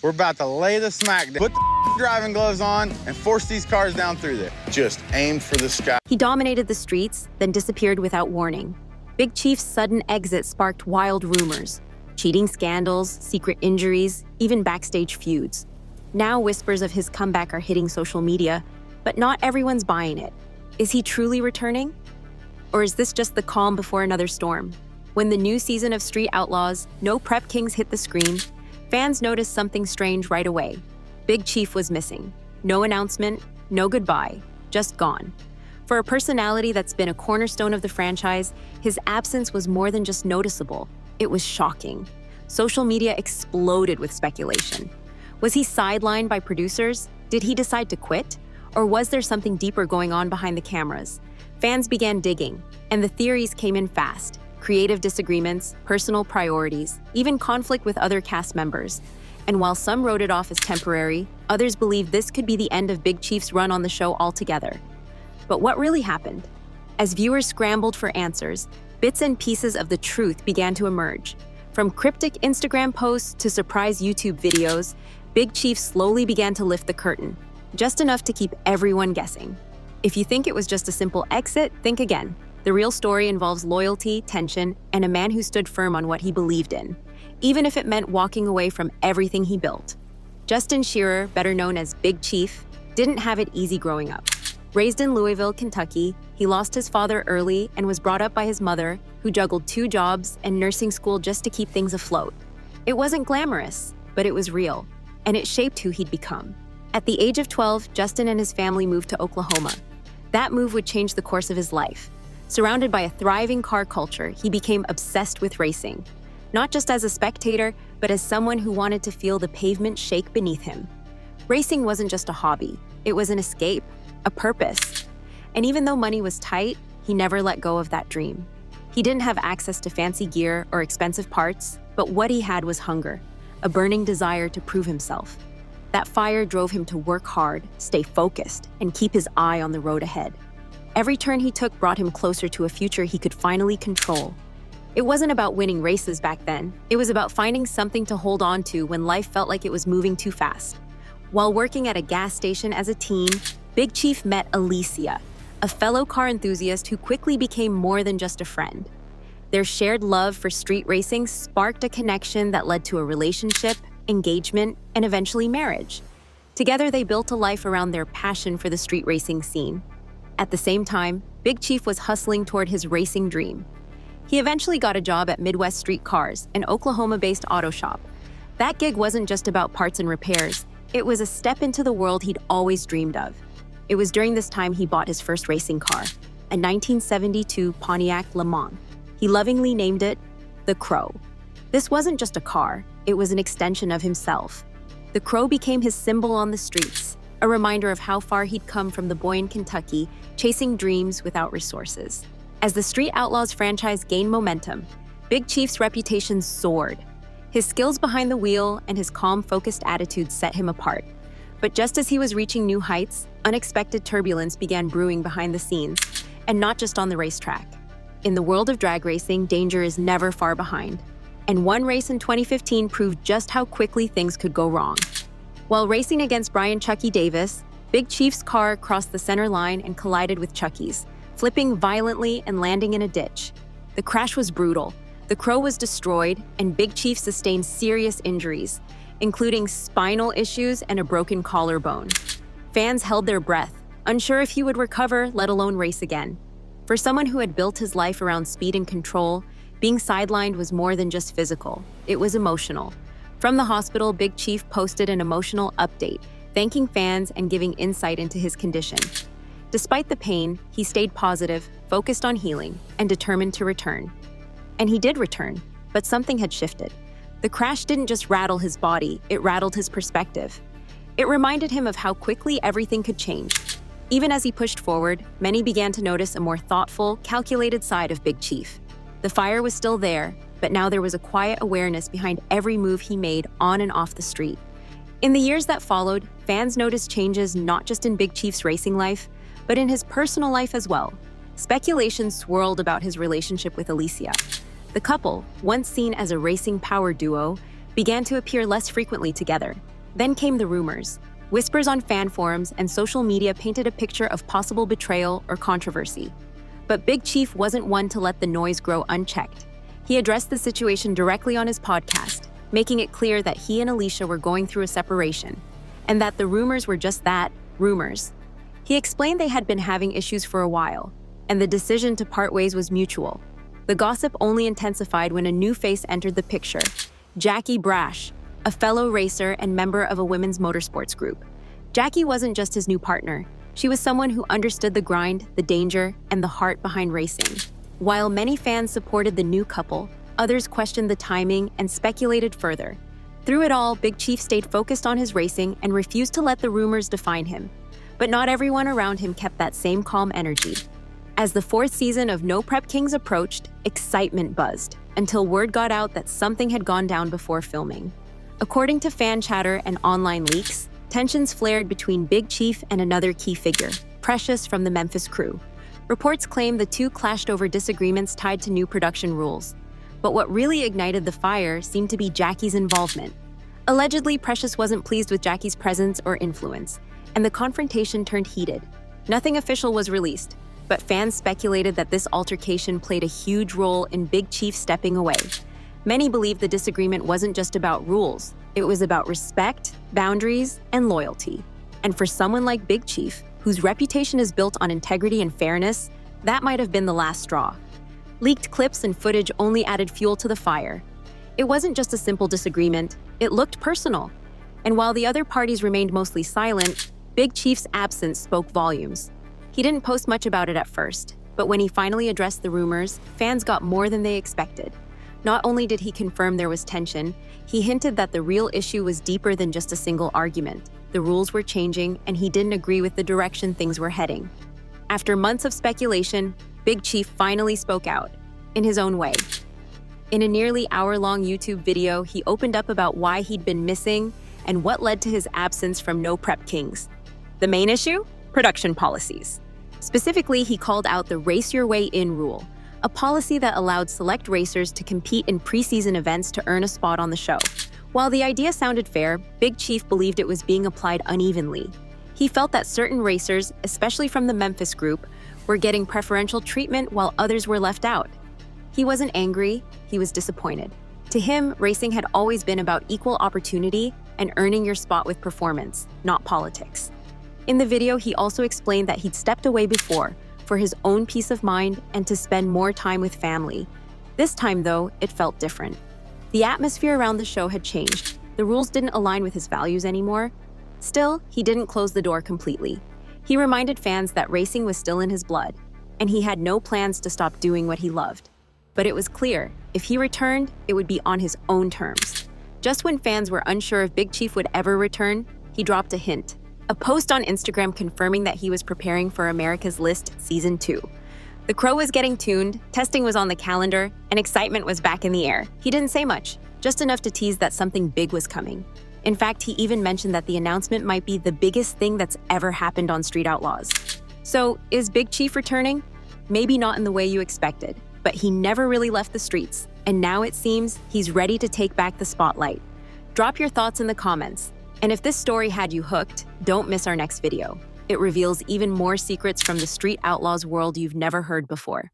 We're about to lay the smack down. Put the driving gloves on and force these cars down through there. Just aim for the sky. He dominated the streets, then disappeared without warning. Big Chief's sudden exit sparked wild rumors. Cheating scandals, secret injuries, even backstage feuds. Now whispers of his comeback are hitting social media, but not everyone's buying it. Is he truly returning? Or is this just the calm before another storm? When the new season of Street Outlaws, No Prep Kings hit the screen, fans noticed something strange right away. Big Chief was missing. No announcement, no goodbye, just gone. For a personality that's been a cornerstone of the franchise, his absence was more than just noticeable. It was shocking. Social media exploded with speculation. Was he sidelined by producers? Did he decide to quit? Or was there something deeper going on behind the cameras? Fans began digging, and the theories came in fast. Creative disagreements, personal priorities, even conflict with other cast members. And while some wrote it off as temporary, others believed this could be the end of Big Chief's run on the show altogether. But what really happened? As viewers scrambled for answers, bits and pieces of the truth began to emerge. From cryptic Instagram posts to surprise YouTube videos, Big Chief slowly began to lift the curtain, just enough to keep everyone guessing. If you think it was just a simple exit, think again. The real story involves loyalty, tension, and a man who stood firm on what he believed in, even if it meant walking away from everything he built. Justin Shearer, better known as Big Chief, didn't have it easy growing up. Raised in Louisville, Kentucky, he lost his father early and was brought up by his mother, who juggled 2 jobs and nursing school just to keep things afloat. It wasn't glamorous, but it was real, and it shaped who he'd become. At the age of 12, Justin and his family moved to Oklahoma. That move would change the course of his life. Surrounded by a thriving car culture, he became obsessed with racing. Not just as a spectator, but as someone who wanted to feel the pavement shake beneath him. Racing wasn't just a hobby, it was an escape, a purpose. And even though money was tight, he never let go of that dream. He didn't have access to fancy gear or expensive parts, but what he had was hunger, a burning desire to prove himself. That fire drove him to work hard, stay focused, and keep his eye on the road ahead. Every turn he took brought him closer to a future he could finally control. It wasn't about winning races back then. It was about finding something to hold on to when life felt like it was moving too fast. While working at a gas station as a teen, Big Chief met Alicia, a fellow car enthusiast who quickly became more than just a friend. Their shared love for street racing sparked a connection that led to a relationship, engagement, and eventually marriage. Together, they built a life around their passion for the street racing scene. At the same time, Big Chief was hustling toward his racing dream. He eventually got a job at Midwest Street Cars, an Oklahoma-based auto shop. That gig wasn't just about parts and repairs. It was a step into the world he'd always dreamed of. It was during this time he bought his first racing car, a 1972 Pontiac Le Mans. He lovingly named it the Crow. This wasn't just a car, it was an extension of himself. The Crow became his symbol on the streets, a reminder of how far he'd come from the boy in Kentucky, chasing dreams without resources. As the Street Outlaws franchise gained momentum, Big Chief's reputation soared. His skills behind the wheel and his calm, focused attitude set him apart. But just as he was reaching new heights, unexpected turbulence began brewing behind the scenes, and not just on the racetrack. In the world of drag racing, danger is never far behind. And one race in 2015 proved just how quickly things could go wrong. While racing against Brian Chucky Davis, Big Chief's car crossed the center line and collided with Chucky's, flipping violently and landing in a ditch. The crash was brutal. The Crow was destroyed, and Big Chief sustained serious injuries, including spinal issues and a broken collarbone. Fans held their breath, unsure if he would recover, let alone race again. For someone who had built his life around speed and control, being sidelined was more than just physical. It was emotional. From the hospital, Big Chief posted an emotional update, thanking fans and giving insight into his condition. Despite the pain, he stayed positive, focused on healing, and determined to return. And he did return, but something had shifted. The crash didn't just rattle his body, it rattled his perspective. It reminded him of how quickly everything could change. Even as he pushed forward, many began to notice a more thoughtful, calculated side of Big Chief. The fire was still there, but now there was a quiet awareness behind every move he made on and off the street. In the years that followed, fans noticed changes not just in Big Chief's racing life, but in his personal life as well. Speculation swirled about his relationship with Alicia. The couple, once seen as a racing power duo, began to appear less frequently together. Then came the rumors. Whispers on fan forums and social media painted a picture of possible betrayal or controversy. But Big Chief wasn't one to let the noise grow unchecked. He addressed the situation directly on his podcast, making it clear that he and Alicia were going through a separation, and that the rumors were just that, rumors. He explained they had been having issues for a while, and the decision to part ways was mutual. The gossip only intensified when a new face entered the picture, Jackie Braasch, a fellow racer and member of a women's motorsports group. Jackie wasn't just his new partner. She was someone who understood the grind, the danger, and the heart behind racing. While many fans supported the new couple, others questioned the timing and speculated further. Through it all, Big Chief stayed focused on his racing and refused to let the rumors define him. But not everyone around him kept that same calm energy. As the fourth season of No Prep Kings approached, excitement buzzed, until word got out that something had gone down before filming. According to fan chatter and online leaks, tensions flared between Big Chief and another key figure, Precious from the Memphis crew. Reports claim the two clashed over disagreements tied to new production rules. But what really ignited the fire seemed to be Jackie's involvement. Allegedly, Precious wasn't pleased with Jackie's presence or influence, and the confrontation turned heated. Nothing official was released, but fans speculated that this altercation played a huge role in Big Chief stepping away. Many believe the disagreement wasn't just about rules, it was about respect, boundaries, and loyalty. And for someone like Big Chief, whose reputation is built on integrity and fairness, that might have been the last straw. Leaked clips and footage only added fuel to the fire. It wasn't just a simple disagreement, it looked personal. And while the other parties remained mostly silent, Big Chief's absence spoke volumes. He didn't post much about it at first, but when he finally addressed the rumors, fans got more than they expected. Not only did he confirm there was tension, he hinted that the real issue was deeper than just a single argument. The rules were changing, and he didn't agree with the direction things were heading. After months of speculation, Big Chief finally spoke out, in his own way. In a nearly hour-long YouTube video, he opened up about why he'd been missing and what led to his absence from No Prep Kings. The main issue? Production policies. Specifically, he called out the Race Your Way In rule, a policy that allowed select racers to compete in preseason events to earn a spot on the show. While the idea sounded fair, Big Chief believed it was being applied unevenly. He felt that certain racers, especially from the Memphis group, were getting preferential treatment while others were left out. He wasn't angry, he was disappointed. To him, racing had always been about equal opportunity and earning your spot with performance, not politics. In the video, he also explained that he'd stepped away before, for his own peace of mind and to spend more time with family. This time, though, it felt different. The atmosphere around the show had changed. The rules didn't align with his values anymore. Still, he didn't close the door completely. He reminded fans that racing was still in his blood, and he had no plans to stop doing what he loved. But it was clear, if he returned, it would be on his own terms. Just when fans were unsure if Big Chief would ever return, he dropped a hint. A post on Instagram confirming that he was preparing for America's List Season 2. The crow was getting tuned, testing was on the calendar, and excitement was back in the air. He didn't say much, just enough to tease that something big was coming. In fact, he even mentioned that the announcement might be the biggest thing that's ever happened on Street Outlaws. So, is Big Chief returning? Maybe not in the way you expected, but he never really left the streets, and now it seems he's ready to take back the spotlight. Drop your thoughts in the comments. And if this story had you hooked, don't miss our next video. It reveals even more secrets from the Street Outlaws world you've never heard before.